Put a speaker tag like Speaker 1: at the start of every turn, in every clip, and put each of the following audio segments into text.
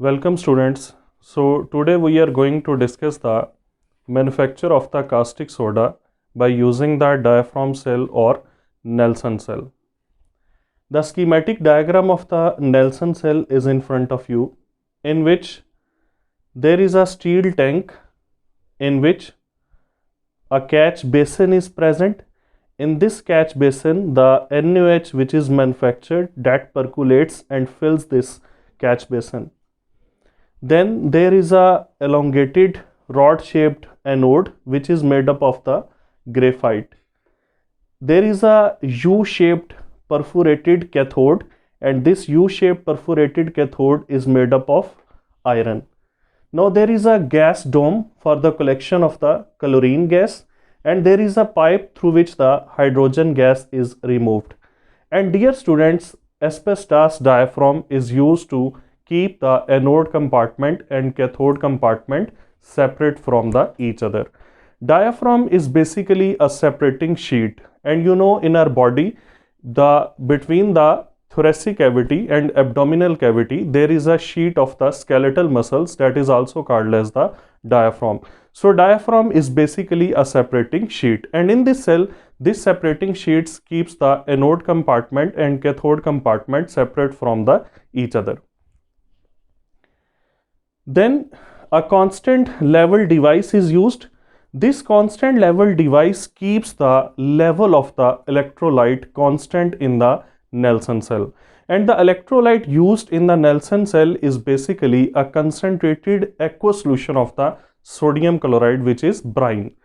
Speaker 1: Welcome students. So today we are going to discuss the manufacture of the caustic soda by using the diaphragm cell or Nelson cell. The schematic diagram of the Nelson cell is in front of you, in which there is a steel tank in which a catch basin is present. In this catch basin, the NaOH which is manufactured that percolates and fills this catch basin. Then there is a elongated rod shaped anode which is made up of the graphite. There is a U-shaped perforated cathode, and this U-shaped perforated cathode is made up of iron. Now there is a gas dome for the collection of the chlorine gas, and there is a pipe through which the hydrogen gas is removed. And dear students, asbestos diaphragm is used to keep the anode compartment and cathode compartment separate from each other. Diaphragm is basically a separating sheet, and you know, in our body, between the thoracic cavity and abdominal cavity there is a sheet of the skeletal muscles that is also called as the diaphragm. So diaphragm is basically a separating sheet, and in this cell this separating sheets keeps the anode compartment and cathode compartment separate from each other. Then a constant level device is used. This constant level device keeps the level of the electrolyte constant in the Nelson cell, and the electrolyte used in the Nelson cell is basically a concentrated aqueous solution of the sodium chloride, which is brine.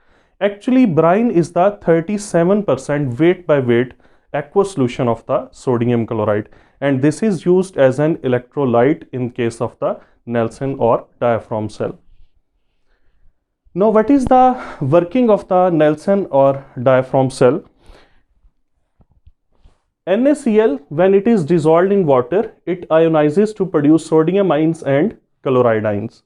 Speaker 1: Actually, brine is the 37% weight by weight aqueous solution of the sodium chloride, and this is used as an electrolyte in case of the Nelson or diaphragm cell. Now, what is the working of the Nelson or diaphragm cell? NaCl, when it is dissolved in water, it ionizes to produce sodium ions and chloride ions.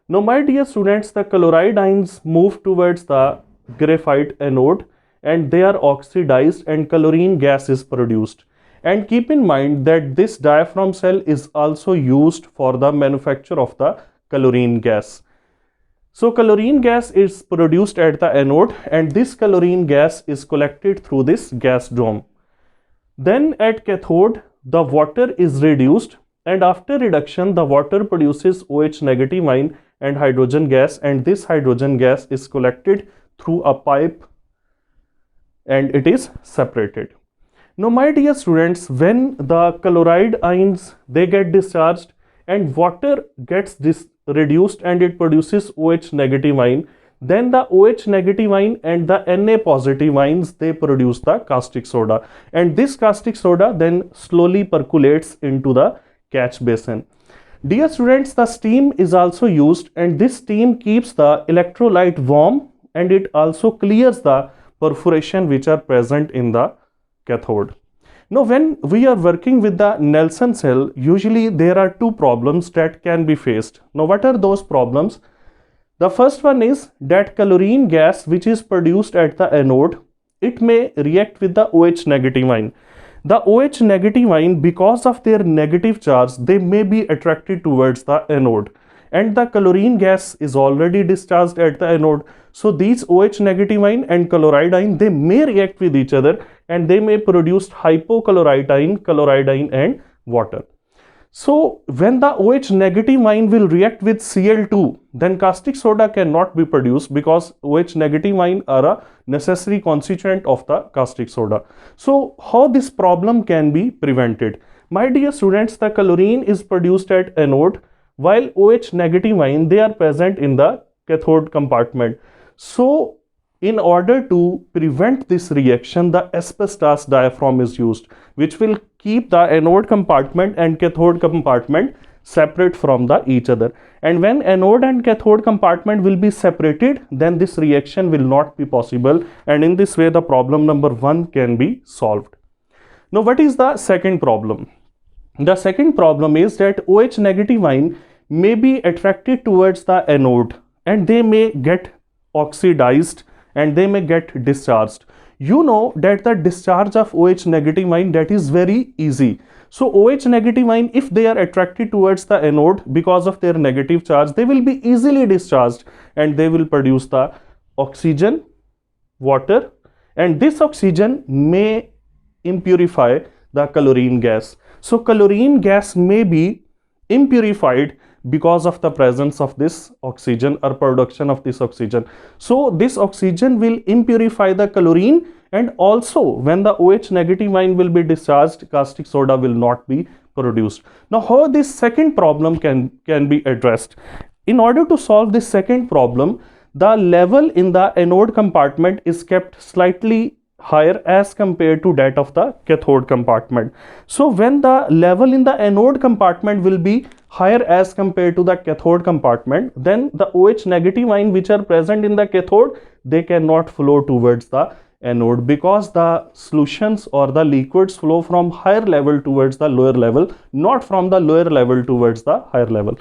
Speaker 1: Now, my dear students, the chloride ions move towards the graphite anode and they are oxidized and chlorine gas is produced. And keep in mind that this diaphragm cell is also used for the manufacture of the chlorine gas. So chlorine gas is produced at the anode, and this chlorine gas is collected through this gas dome. Then at cathode, the water is reduced, and after reduction, the water produces OH negative ion and hydrogen gas, and this hydrogen gas is collected through a pipe and it is separated. Now, my dear students, when the chloride ions they get discharged and water gets reduced and it produces OH negative ion, then the OH negative ion and the Na positive ions they produce the caustic soda, and this caustic soda then slowly percolates into the catch basin. Dear students, the steam is also used, and this steam keeps the electrolyte warm and it also clears the perforation which are present in the cathode. Now, when we are working with the Nelson cell, usually there are two problems that can be faced. Now, what are those problems? The first one is that chlorine gas which is produced at the anode, it may react with the OH negative ion. The OH negative ion, because of their negative charge, they may be attracted towards the anode, and the chlorine gas is already discharged at the anode. So these OH negative ion and chloride ion they may react with each other, and they may produce hypochlorite ion, chloride ion and water. So when the OH negative ion will react with Cl2, then caustic soda cannot be produced, because OH negative ion are a necessary constituent of the caustic soda. So how this problem can be prevented? My dear students, the chlorine is produced at anode, while OH negative ion they are present in the cathode compartment. So in order to prevent this reaction, the asbestos diaphragm is used, which will keep the anode compartment and cathode compartment separate from each other. And when anode and cathode compartment will be separated, then this reaction will not be possible, and in this way the problem number 1 can be solved. Now, what is the second problem? The second problem is that OH negative ion may be attracted towards the anode, and they may get oxidized and they may get discharged. You know that the discharge of OH negative ion, that is very easy. So OH negative ion, if they are attracted towards the anode because of their negative charge, they will be easily discharged and they will produce the oxygen, water, and this oxygen may impurify the chlorine gas. So chlorine gas may be impurified because of the presence of this oxygen or production of this oxygen. So this oxygen will impurify the chlorine, and also when the OH negative ion will be discharged, caustic soda will not be produced. Now how this second problem can be addressed? In order to solve this second problem, the level in the anode compartment is kept slightly higher as compared to that of the cathode compartment. So when the level in the anode compartment will be higher as compared to the cathode compartment, then the OH negative ion which are present in the cathode, they cannot flow towards the anode, because the solutions or the liquids flow from higher level towards the lower level, not from the lower level towards the higher level.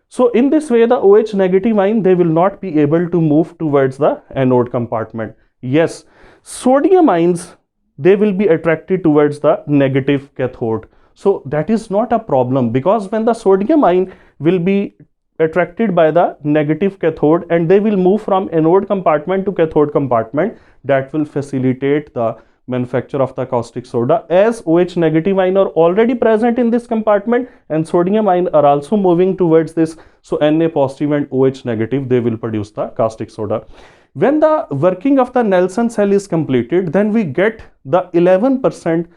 Speaker 1: So in this way, the OH negative ion, they will not be able to move towards the anode compartment. Yes, sodium ions, they will be attracted towards the negative cathode. So that is not a problem, because when the sodium ion will be attracted by the negative cathode and they will move from anode compartment to cathode compartment, that will facilitate the manufacture of the caustic soda, as OH negative ion are already present in this compartment and sodium ion are also moving towards this. So Na positive and OH negative, they will produce the caustic soda. When the working of the Nelson cell is completed, then we get the 11%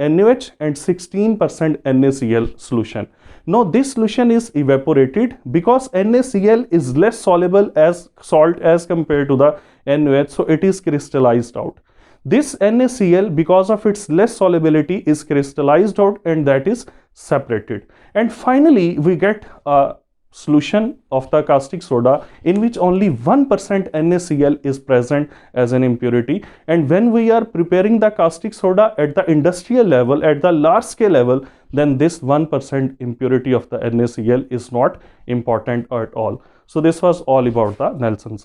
Speaker 1: NaOH and 16% NaCl solution. Now this solution is evaporated because NaCl is less soluble as salt as compared to the NaOH, so it is crystallized out. This NaCl, because of its less solubility, is crystallized out and that is separated. And finally, we get a solution of the caustic soda in which only 1% NaCl is present as an impurity. And when we are preparing the caustic soda at the industrial level, at the large scale level, then this 1% impurity of the NaCl is not important at all. So this was all about the Nelson cell.